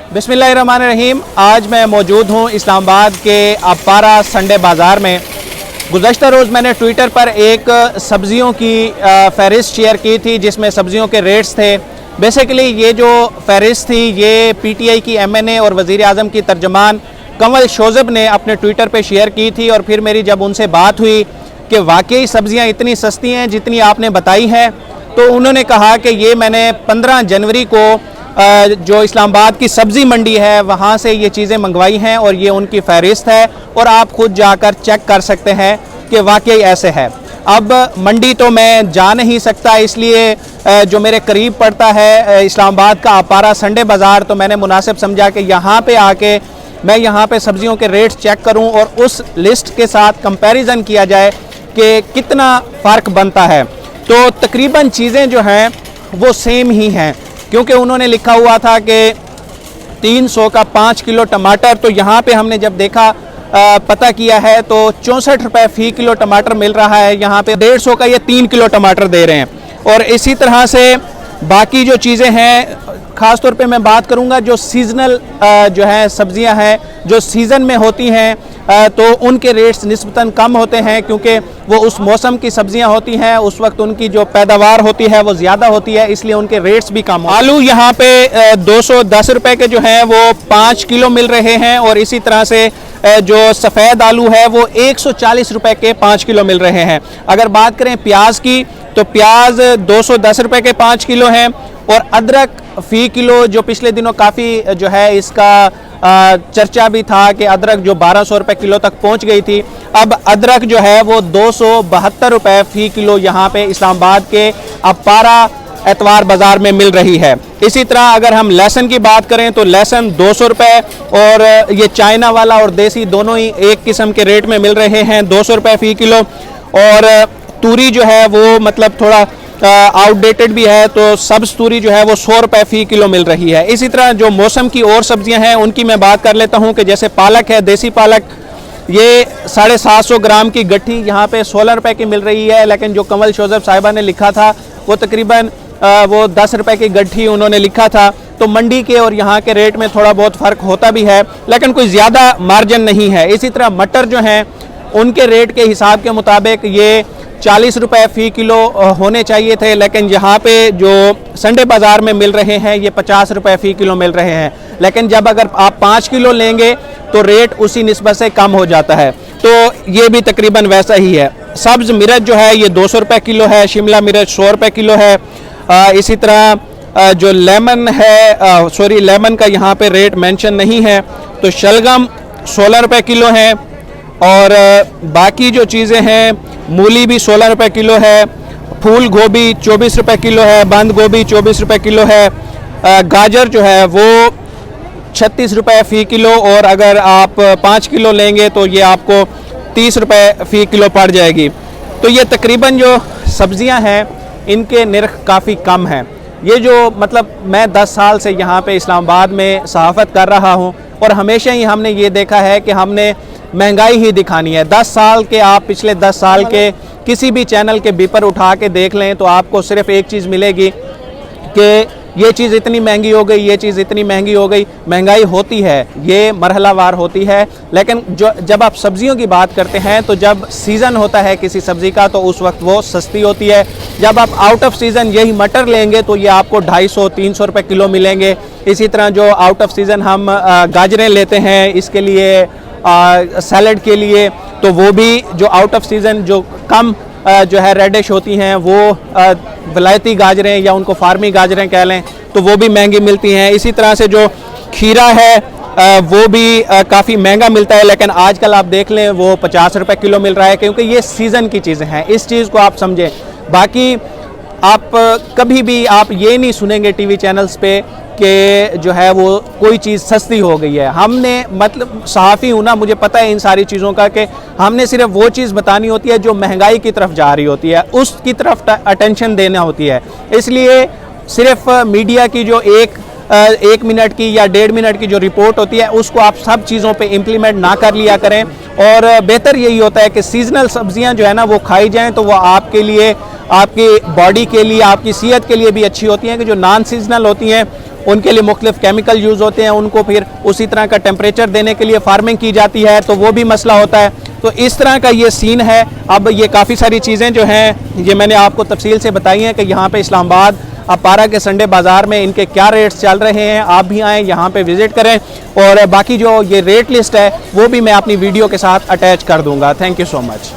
बिस्मिल्लाहिर्रहमानिर्रहीम। आज मैं मौजूद हूँ इस्लामाबाद के अपारा संडे बाज़ार में। गुज़श्ता रोज़ मैंने ट्विटर पर एक सब्ज़ियों की फ़हरिस्त शेयर की थी जिसमें सब्ज़ियों के रेट्स थे। बेसिकली ये जो फ़हरिस्त थी ये PTI की MNA और वज़ीर आज़म की तर्जमान कंवल शोज़ब ने अपने ट्विटर पर शेयर की थी। और फिर मेरी जब उनसे बात हुई कि वाकई सब्ज़ियाँ इतनी सस्ती हैं जितनी आपने बताई हैं, तो उन्होंने कहा कि ये मैंने 15 जनवरी को जो इस्लामाबाद की सब्ज़ी मंडी है वहाँ से ये चीज़ें मंगवाई हैं और ये उनकी फ़हरिस्त है और आप ख़ुद जाकर चेक कर सकते हैं कि वाकई ऐसे है। अब मंडी तो मैं जा नहीं सकता, इसलिए जो मेरे करीब पड़ता है इस्लामाबाद का अपारा संडे बाज़ार, तो मैंने मुनासिब समझा कि यहाँ पे आके मैं यहाँ पे सब्ज़ियों के रेट्स चेक करूँ और उस लिस्ट के साथ कंपैरिजन किया जाए कि कितना फ़र्क बनता है। तो तकरीबन चीज़ें जो हैं वो सेम ही हैं, क्योंकि उन्होंने लिखा हुआ था कि 300 का 5 किलो टमाटर, तो यहाँ पे हमने जब देखा पता किया है तो 64 रुपये फ़ी किलो टमाटर मिल रहा है। यहाँ पे 150 का ये 3 किलो टमाटर दे रहे हैं। और इसी तरह से बाकी जो चीज़ें हैं, ख़ास तौर पे मैं बात करूँगा जो सीज़नल जो है सब्ज़ियाँ हैं जो सीज़न में होती हैं, तो उनके रेट्स निस्बतन कम होते हैं, क्योंकि वो उस मौसम की सब्ज़ियाँ होती हैं, उस वक्त उनकी जो पैदावार होती है वो ज़्यादा होती है, इसलिए उनके रेट्स भी कम। आलू यहाँ पे 210 रुपये के जो हैं वो 5 किलो मिल रहे हैं। और इसी तरह से जो सफ़ेद आलू है वो 140 रुपये के 5 किलो मिल रहे हैं। अगर बात करें प्याज की, तो प्याज 210 रुपये के 5 किलो हैं। और अदरक फ़ी किलो जो पिछले दिनों काफ़ी जो है इसका चर्चा भी था कि अदरक जो 1200 रुपये किलो तक पहुंच गई थी, अब अदरक जो है वो 272 रुपये फ़ी किलो यहाँ पे इस्लामाबाद के अपारा एतवार बाज़ार में मिल रही है। इसी तरह अगर हम लहसुन की बात करें तो लहसुन 200 रुपये, और ये चाइना वाला और देसी दोनों ही एक किस्म के रेट में मिल रहे हैं, 200 रुपये फ़ी किलो। और तूरी जो है वो मतलब थोड़ा आउटडेटेड भी है, तो सब्ज़ तूरी जो है वो 100 रुपये फ़ी किलो मिल रही है। इसी तरह जो मौसम की और सब्ज़ियां हैं उनकी मैं बात कर लेता हूं कि जैसे पालक है, देसी पालक, ये 750 ग्राम की गट्ठी यहाँ पे 16 रुपये की मिल रही है। लेकिन जो कंवल शोज़ब साहिबा ने लिखा था वो तकरीबन वो 10 रुपये की गट्ठी उन्होंने लिखा था। तो मंडी के और यहाँ के रेट में थोड़ा बहुत फ़र्क होता भी है, लेकिन कोई ज़्यादा मार्जिन नहीं है। इसी तरह मटर जो हैं उनके रेट के हिसाब के मुताबिक ये 40 रुपये फ़ी किलो होने चाहिए थे, लेकिन यहाँ पे जो संडे बाज़ार में मिल रहे हैं ये 50 रुपये फ़ी किलो मिल रहे हैं। लेकिन जब अगर आप 5 किलो लेंगे तो रेट उसी निस्बत से कम हो जाता है। तो ये भी तकरीबन वैसा ही है। सब्ज़ मिर्च जो है ये 200 रुपये किलो है, शिमला मिर्च 100 रुपये किलो है। इसी तरह जो लेमन है, लेमन का यहाँ पे रेट मेंशन नहीं है, तो शलगम 16 रुपये किलो है। और बाकी जो चीज़ें हैं, मूली भी 16 रुपये किलो है, फूल गोभी 24 रुपये किलो है, बंद गोभी 24 रुपये किलो है, गाजर जो है वो 36 रुपये फ़ी किलो, और अगर आप 5 किलो लेंगे तो ये आपको 30 रुपये फ़ी किलो पड़ जाएगी। तो ये तकरीबन जो सब्ज़ियां हैं इनके निर्ख काफ़ी कम हैं। ये जो मतलब मैं 10 साल से यहाँ पे इस्लामाबाद में सहाफ़त कर रहा हूँ और हमेशा ही हमने ये देखा है कि हमने महंगाई ही दिखानी है। 10 साल के आप पिछले 10 साल के किसी भी चैनल के बीपर उठा के देख लें तो आपको सिर्फ एक चीज़ मिलेगी कि ये चीज़ इतनी महंगी हो गई, ये चीज़ इतनी महंगी हो गई। महंगाई होती है, ये मरहलावार होती है, लेकिन जब आप सब्ज़ियों की बात करते हैं तो जब सीज़न होता है किसी सब्ज़ी का तो उस वक्त वो सस्ती होती है। जब आप आउट ऑफ सीज़न यही मटर लेंगे तो ये आपको 250-300 रुपये किलो मिलेंगे। इसी तरह जो आउट ऑफ सीज़न हम गाजरें लेते हैं इसके लिए सैलड के लिए, तो वो भी जो आउट ऑफ सीज़न जो कम जो है रेडिश होती हैं वो वलायती गाजरें या उनको फार्मी गाजरें कह लें, तो वो भी महंगी मिलती हैं। इसी तरह से जो खीरा है वो भी काफ़ी महंगा मिलता है, लेकिन आजकल आप देख लें वो 50 रुपये किलो मिल रहा है, क्योंकि ये सीज़न की चीज़ें हैं। इस चीज़ को आप समझें। बाकी आप कभी भी आप ये नहीं सुनेंगे टीवी चैनल्स पे कि जो है वो कोई चीज़ सस्ती हो गई है। हमने मतलब सहाफ़ी हूँ ना, मुझे पता है इन सारी चीज़ों का कि हमने सिर्फ वो चीज़ बतानी होती है जो महंगाई की तरफ जा रही होती है, उसकी तरफ अटेंशन देना होती है। इसलिए सिर्फ मीडिया की जो एक मिनट की या 1.5 मिनट की जो रिपोर्ट होती है उसको आप सब चीज़ों पे इम्प्लीमेंट ना कर लिया करें। और बेहतर यही होता है कि सीजनल सब्जियां जो है ना वो खाई जाएं, तो वो आपके लिए, आपकी बॉडी के लिए, आपकी सेहत के लिए भी अच्छी होती हैं। कि जो नॉन सीजनल होती हैं उनके लिए मुख्तलिफ केमिकल यूज़ होते हैं, उनको फिर उसी तरह का टेम्परेचर देने के लिए फार्मिंग की जाती है, तो वो भी मसला होता है। तो इस तरह का ये सीन है। अब ये काफ़ी सारी चीज़ें जो हैं ये मैंने आपको तफसील से बताई हैं कि यहाँ पे इस्लामाबाद अपारा के संडे बाज़ार में इनके क्या रेट्स चल रहे हैं। आप भी आएँ, यहाँ पे विज़िट करें, और बाकी जो ये रेट लिस्ट है वो भी मैं अपनी वीडियो के साथ अटैच कर दूँगा। Thank you so much.